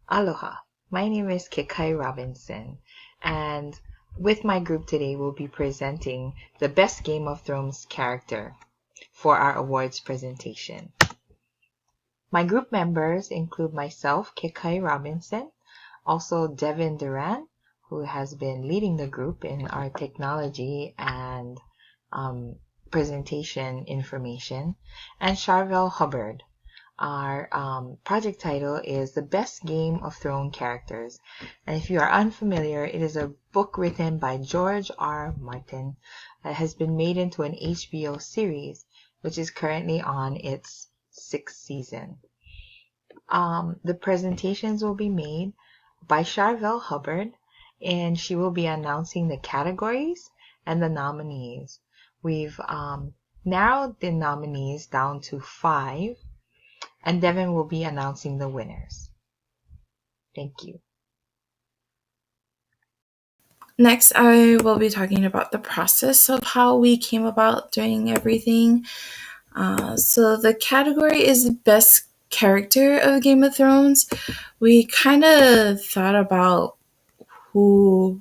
Aloha, my name is Kekai Robinson, and with my group today we'll be presenting the best Game of Thrones character for our awards presentation. My group members include myself, Kekai Robinson, also Devin Duran, who has been leading the group in our technology and presentation information, and Sharvelle Hubbard. Our project title is The Best Game of Thrones Characters. And if you are unfamiliar, it is a book written by George R. Martin that has been made into an HBO series, which is currently on its 6th season. The presentations will be made by Sharvelle Hubbard, and she will be announcing the categories and the nominees. We've narrowed the nominees down to 5, and Devin will be announcing the winners. Thank you. Next, I will be talking about the process of how we came about doing everything. So the category is Best Character of Game of Thrones. We kind of thought about who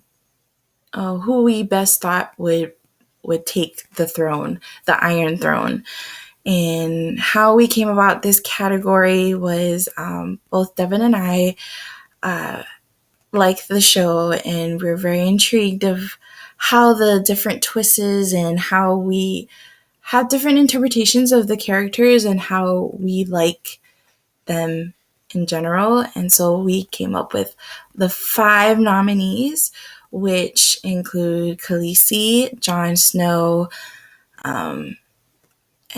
we best thought would take the throne, the Iron Throne. And how we came about this category was both Devin and I like the show, and we're very intrigued of how the different twists and how we have different interpretations of the characters and how we like them in general. And so we came up with the 5 nominees, which include Khaleesi, Jon Snow,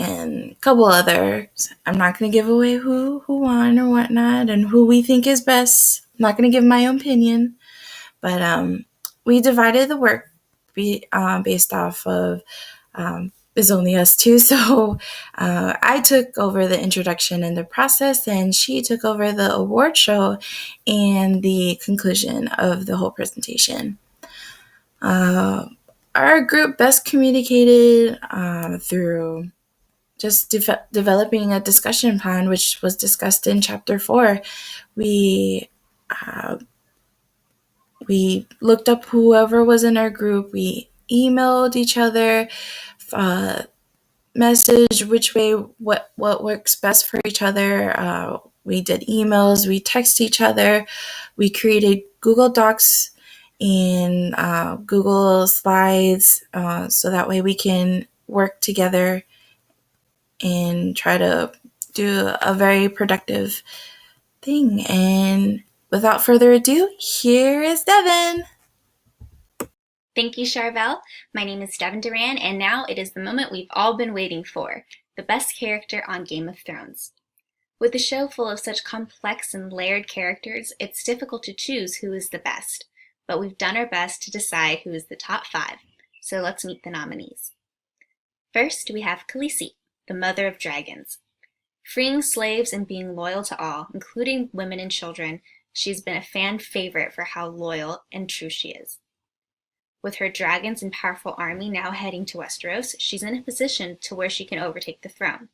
and a couple others. I'm not going to give away who won or whatnot and who we think is best. I'm not going to give my own opinion. But we divided the work based off of it's only us two. So I took over the introduction and the process, and she took over the award show and the conclusion of the whole presentation. Our group best communicated through just developing a discussion plan, which was discussed in chapter 4. We looked up whoever was in our group. We emailed each other, message which way what works best for each other. We did emails. We text each other. We created Google Docs and Google Slides, so that way we can work together and try to do a very productive thing. And without further ado, here is Devin. Thank you, Sharvelle. My name is Devin Duran, and now it is the moment we've all been waiting for, the best character on Game of Thrones. With a show full of such complex and layered characters, it's difficult to choose who is the best, but we've done our best to decide who is the top 5, so let's meet the nominees. First, we have Khaleesi, the mother of dragons. Freeing slaves and being loyal to all, including women and children, she's been a fan favorite for how loyal and true she is. With her dragons and powerful army now heading to Westeros, she's in a position to where she can overtake the throne.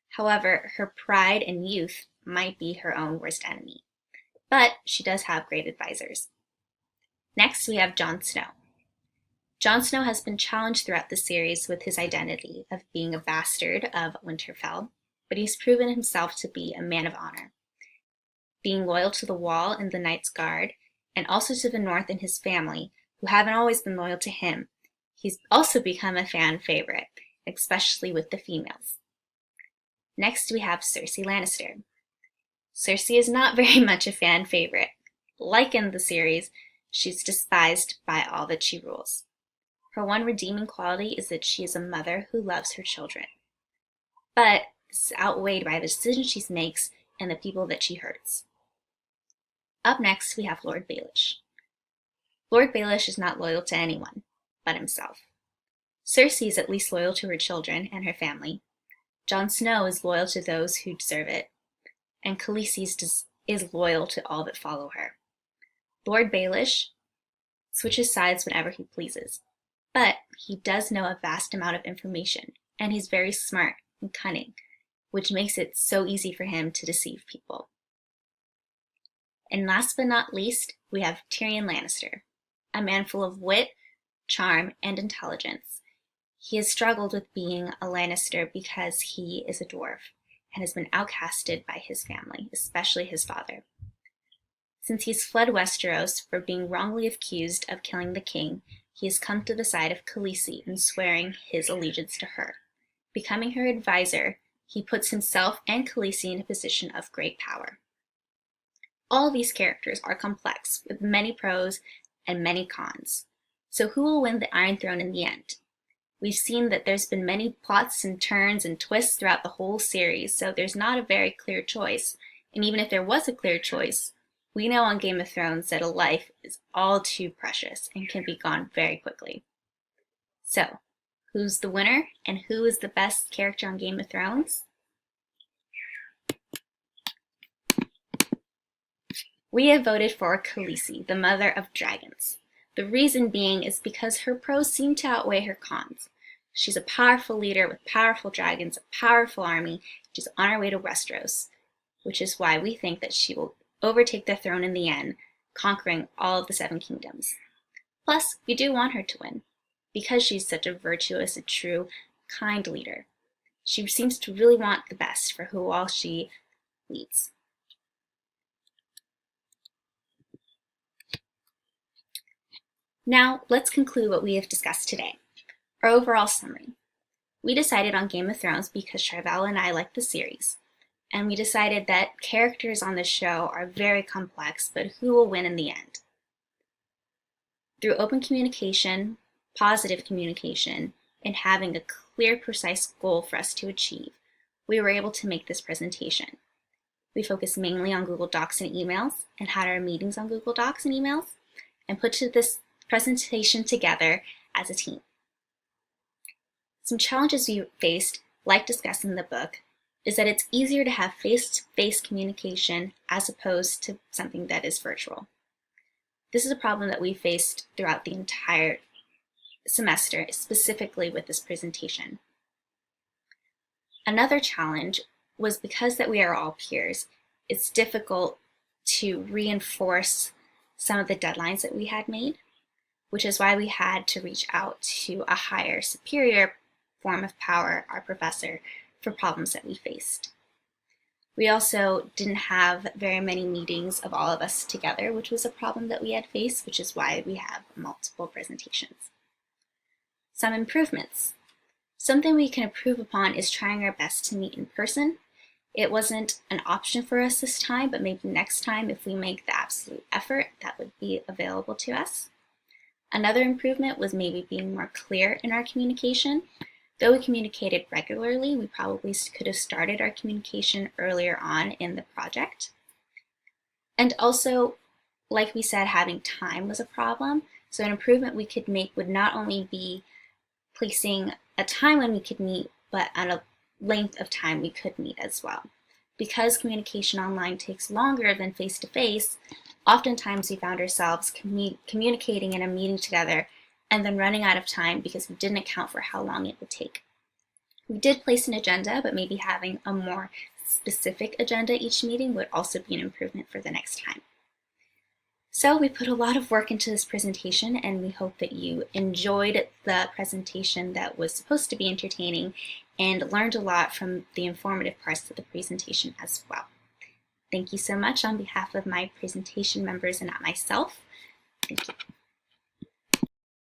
However, her pride and youth might be her own worst enemy. But she does have great advisors. Next, we have Jon Snow. Jon Snow has been challenged throughout the series with his identity of being a bastard of Winterfell, but he's proven himself to be a man of honor. Being loyal to the Wall and the Knights Guard, and also to the North and his family, who haven't always been loyal to him, he's also become a fan favorite, especially with the females. Next, we have Cersei Lannister. Cersei is not very much a fan favorite. Like in the series, she's despised by all that she rules. Her one redeeming quality is that she is a mother who loves her children. But this is outweighed by the decisions she makes and the people that she hurts. Up next, we have Lord Baelish. Lord Baelish is not loyal to anyone but himself. Cersei is at least loyal to her children and her family. Jon Snow is loyal to those who deserve it, and Khaleesi is loyal to all that follow her. Lord Baelish switches sides whenever he pleases, but he does know a vast amount of information, and he's very smart and cunning, which makes it so easy for him to deceive people. And last but not least, we have Tyrion Lannister, a man full of wit, charm, and intelligence. He has struggled with being a Lannister because he is a dwarf and has been outcasted by his family, especially his father. Since he's fled Westeros for being wrongly accused of killing the king, he has come to the side of Khaleesi and swearing his allegiance to her. Becoming her advisor, he puts himself and Khaleesi in a position of great power. All these characters are complex, with many pros and many cons. So who will win the Iron Throne in the end? We've seen that there's been many plots and turns and twists throughout the whole series, so there's not a very clear choice. And even if there was a clear choice, we know on Game of Thrones that a life is all too precious and can be gone very quickly. So, who's the winner and who is the best character on Game of Thrones? We have voted for Khaleesi, the mother of dragons. The reason being is because her pros seem to outweigh her cons. She's a powerful leader with powerful dragons, a powerful army. She's on her way to Westeros, which is why we think that she will overtake the throne in the end, conquering all of the 7 kingdoms. Plus, we do want her to win, because she's such a virtuous and true, kind leader. She seems to really want the best for who all she leads. Now, let's conclude what we have discussed today. Our overall summary. We decided on Game of Thrones because Sharvelle and I like the series, and we decided that characters on the show are very complex, but who will win in the end? Through open communication, positive communication, and having a clear, precise goal for us to achieve, we were able to make this presentation. We focused mainly on Google Docs and emails, and had our meetings on Google Docs and emails, and put this presentation together as a team. Some challenges we faced, like discussed in the book, is that it's easier to have face-to-face communication as opposed to something that is virtual. This is a problem that we faced throughout the entire semester, specifically with this presentation. Another challenge was because that we are all peers, it's difficult to reinforce some of the deadlines that we had made, which is why we had to reach out to a higher, superior form of power, our professor, for problems that we faced. We also didn't have very many meetings of all of us together, which was a problem that we had faced, which is why we have multiple presentations. Some improvements. Something we can improve upon is trying our best to meet in person. It wasn't an option for us this time, but maybe next time, if we make the absolute effort, that would be available to us. Another improvement was maybe being more clear in our communication. Though we communicated regularly, we probably could have started our communication earlier on in the project. And also, like we said, having time was a problem. So an improvement we could make would not only be placing a time when we could meet, but on a length of time we could meet as well. Because communication online takes longer than face-to-face, oftentimes we found ourselves communicating in a meeting together and then running out of time because we didn't account for how long it would take. We did place an agenda, but maybe having a more specific agenda each meeting would also be an improvement for the next time. So we put a lot of work into this presentation, and we hope that you enjoyed the presentation that was supposed to be entertaining and learned a lot from the informative parts of the presentation as well. Thank you so much on behalf of my presentation members and myself. Thank you.